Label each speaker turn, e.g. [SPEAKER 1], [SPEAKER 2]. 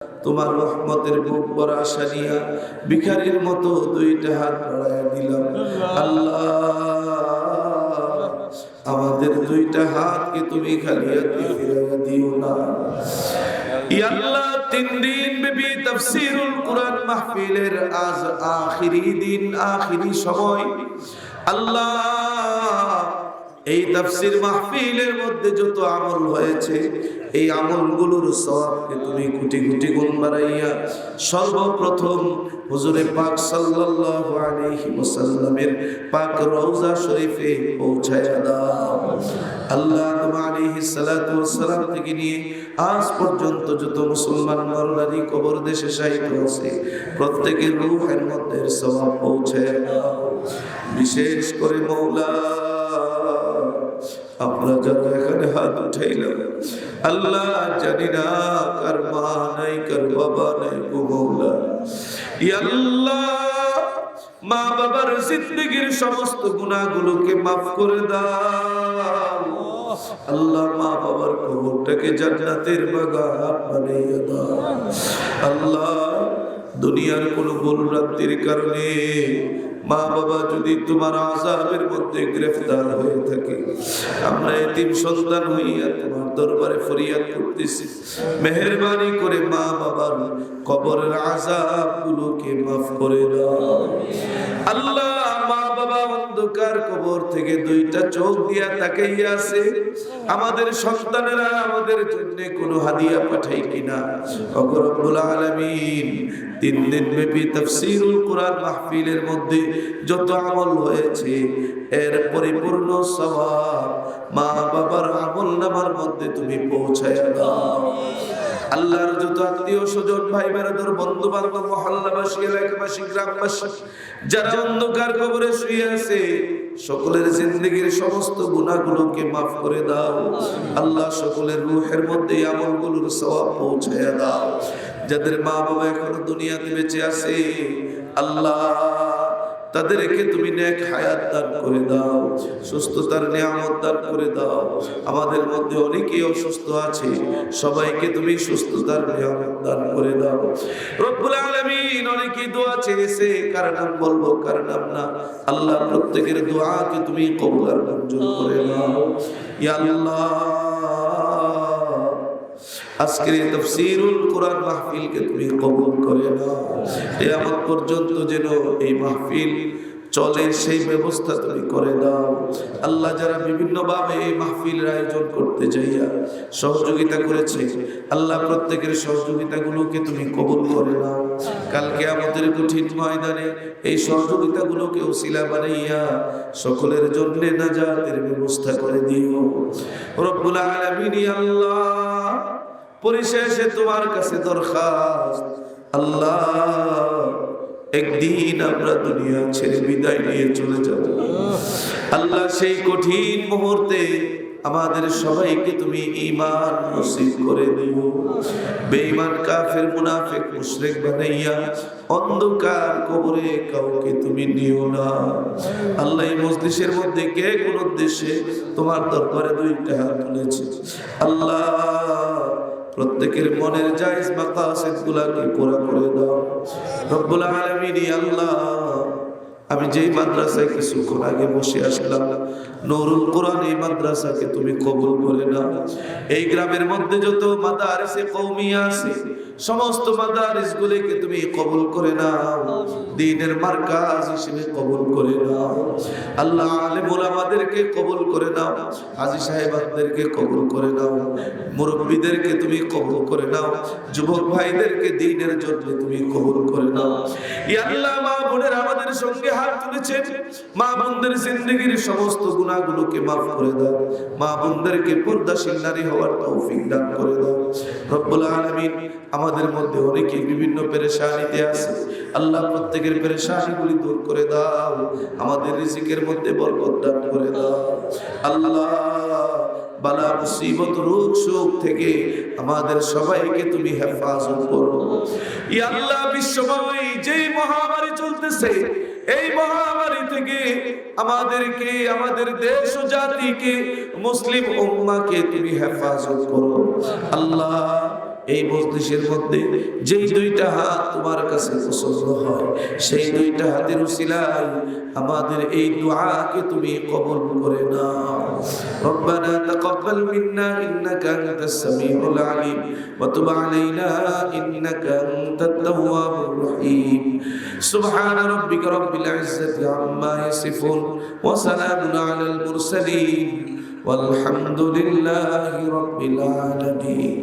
[SPEAKER 1] তোমার রহমতের বুক ভরা আশা নিয়া ভিখারির মতো দুইটা হাত বাড়ায় দিলাম। আল্লাহ, আমাদের দুইটা হাতকে তুমি খালি হাতে ফিরাইয়া দিও না। ইয়া আল্লাহ, 3 দিন ব্যাপী তাফসীরুল কুরআন মাহফিলের আজ আখিরি দিন, আখিরি সময়। আল্লাহ, এই তাফসীর মাহফিলের মধ্যে যত আমল হয়েছে, এই আমলগুলোর সওয়াবকে তুমি কোটি কোটি গুণ বাড়াইয়া সর্বপ্রথম হুজুরে পাক সাল্লাল্লাহু আলাইহি ওয়াসাল্লামের পাক রওজা শরীফে পৌঁছায়া দাও। আল্লাহ, আদম আলাইহিস সালাতু ওয়াসসালাম থেকে নিয়ে আজ পর্যন্ত যত মুসলমান নরনারী কবর দেশে শায়িত আছে, প্রত্যেকের রূহের মধ্যে সওয়াব পৌঁছায়া দাও। বিশেষ করে মওলা, আমরা যারা এখানে হাত উঠাইলাম, আল্লাহ জানি না কার মা নাই, কার বাবা নাই গো মওলা। ইয়া আল্লাহ, মা বাবার জিন্দেগীর সমস্ত গুনাহগুলোকে মাফ করে দাও। আল্লাহ, মা বাবার কবরটাকে জান্নাতের বাগান বানাইয়া দাও। আল্লাহ, দুনিয়ার কোনো ভুল ভ্রান্তির কারণে মা বাবা যদি তোমার আযাবের মধ্যে গ্রেফতার হয়ে থাকে, আমরা এতিম সন্তান হইয়া তোমার দরবারে ফরিয়াদ করতেছি, মেহেরবানি করে মা বাবার কবরের আযাবগুলোকে মাফ করে দাও। আল্লাহ, মা বাবা অন্ধকার কবর থেকে দুইটা চোখ দিয়া তাকাইয়া আছে, আমাদের সন্তানেরা আমাদের জন্য কোনো হাদিয়া পাঠাই কিনা। ওগো রব্বুল আলামিন, 3 দিন ব্যাপী তাফসীরুল কুরআন মাহফিলের মধ্যে যত আমল হয়েছে, এর পরিপূর্ণ সওয়াব মা বাবার আমলনামার মধ্যে তুমি পৌঁছায়া দাও। আল্লাহর যত আত্মীয় স্বজন, ভাই বেরাদর, বন্ধু বান্ধব, মহল্লাবাসী, এলাকাবাসী, গ্রামবাসী যারা অন্ধকার কবরে শুয়ে আছে, সকলের জিন্দেগীর সমস্ত গুনাহগুলোকে মাফ করে দাও। আল্লাহ, সকলের রূহের মধ্যে আমলগুলোর সওয়াব পৌঁছায়া দাও। যাদের মা বাবা এখনো দুনিয়াতে বেঁচে আছে, আল্লাহ তাদেরকে তুমি নেক হায়াত দান করে দাও, সুস্থতার নিয়ামত দান করে দাও। আমাদের মধ্যে অনেকেই অসুস্থ আছে, সবাইকে তুমি সুস্থতার নিয়ামত দান করে দাও। রব্বুল আলামিন, অনেকেই দোয়া চেয়েছে, কার নাম বলবো কার নাম না, আল্লাহ প্রত্যেকের দোয়াকে তুমি কবুল আর মঞ্জুর করে নাও। ইয়া আল্লাহ, আজকের এই তাফসীরুল কুরআন মাহফিলকে তুমি কবুল করে নাও। কিয়ামত পর্যন্ত যেন এই মাহফিল চলে, সেই ব্যবস্থা তুমি করে দাও। আল্লাহ, যারা বিভিন্নভাবে এই মাহফিলের আয়োজন করতে যাইয়া সহযোগিতা করেছে, আল্লাহ প্রত্যেকের সহযোগিতাগুলোকে তুমি কবুল করে নাও। কাল কিয়ামতের কঠিন ময়দানে এই সহযোগিতাগুলোকে ওসিলা বানাইয়া সকলের জন্য নাজাতের ব্যবস্থা করে দিও রব্বুল আলামিন। আল্লাহ, পরিশেষে তোমার কাছে দরখাস্ত, আল্লাহ একদিন আমরা দুনিয়া ছেড়ে বিদায় নিয়ে চলে যাব। আল্লাহ, সেই কঠিন মুহূর্তে আমাদের সবাইকে তুমি ঈমান নসিব করে দিও। বেঈমান, কাফের, মুনাফিক, মুশরিক বানাইয়া অন্ধকার কবরে কাউকে তুমি নিও না। আল্লাহ, এই মজলিসের মধ্যে কে কোন উদ্দেশ্যে তোমার দরবারে দুইটা হাত তুলেছে, আল্লাহ প্রত্যেকের মনের জায়েজ মাকাসিদগুলোকে পুরা করে দাও রব্বুল আলামিন। আল্লাহ, আমি যেই মাদ্রাসায় কিছুক্ষণ আগে বসে আসলাম, নুরুল কুরআন, এই মাদ্রাসাকে তুমি কবুল করে নাও। এই গ্রামের মধ্যে যত মাদারিসে কওমিয়া আছে, সমস্ত মাদারিসগুলোকে তুমি কবুল করে নাও, দ্বীনের মারকাজ হিসেবে কবুল করে নাও। আল্লাহ, আলেম ওলামাদেরকে কবুল করে নাও, হাজী সাহেবদেরকে কবুল করে নাও, মুরব্বীদেরকে তুমি কবুল করে নাও, যুবক ভাইদেরকে দ্বীনের জন্য তুমি কবুল করে নাও। ইয়া আল্লাহ, মা বোনেরা আমাদের সঙ্গে হাত তুলেছেন, মা বোনদের জিন্দেগীর সমস্ত গুনাহগুলোকে মাফ করে দাও। মা বোনদেরকে পর্দাশীল নারী হওয়ার তৌফিক দান করে দাও রব্বুল আলামিন। আমাদের মধ্যে অনেকে বিভিন্ন পেরেশানিতে আছে, আল্লাহ প্রত্যেকের পেরেশানিগুলি দূর করে দাও, আমাদের রিজিকের মধ্যে বরকত দান করে দাও। আল্লাহ, বালা মুসিবত, রোগ শোক থেকে আমাদের সবাইকে তুমি হেফাজত করো। ইয়া আল্লাহ, বিশ্বময় যেই মহামারী চলতেছে, এই মহামারী থেকে আমাদেরকে, আমাদের দেশ ও জাতিকে, মুসলিম উম্মাহকে তুমি হেফাজত করো। আল্লাহ, এই মজলিসের মধ্যে যেই দুইটা হাত তোমার কাছে পছন্দ হয় সেই দুইটা হাতের উসিলায় আমাদের এই দুআকে তুমি কবুল করে নাও। রব্বানা তাকাব্বাল মিন্না ইন্নাকা আনতাস সামিউল আলিম ওয়া তুব আলাইনা ইন্নাকা আনতাত তাওয়াবুর রহিম। সুবহানা রাব্বিকা রাব্বিল ইজ্জাতি আম্মা ইয়াসিফুন ওয়া সালামুন আলাল মুরসালিন والحمد لله رب العالمين।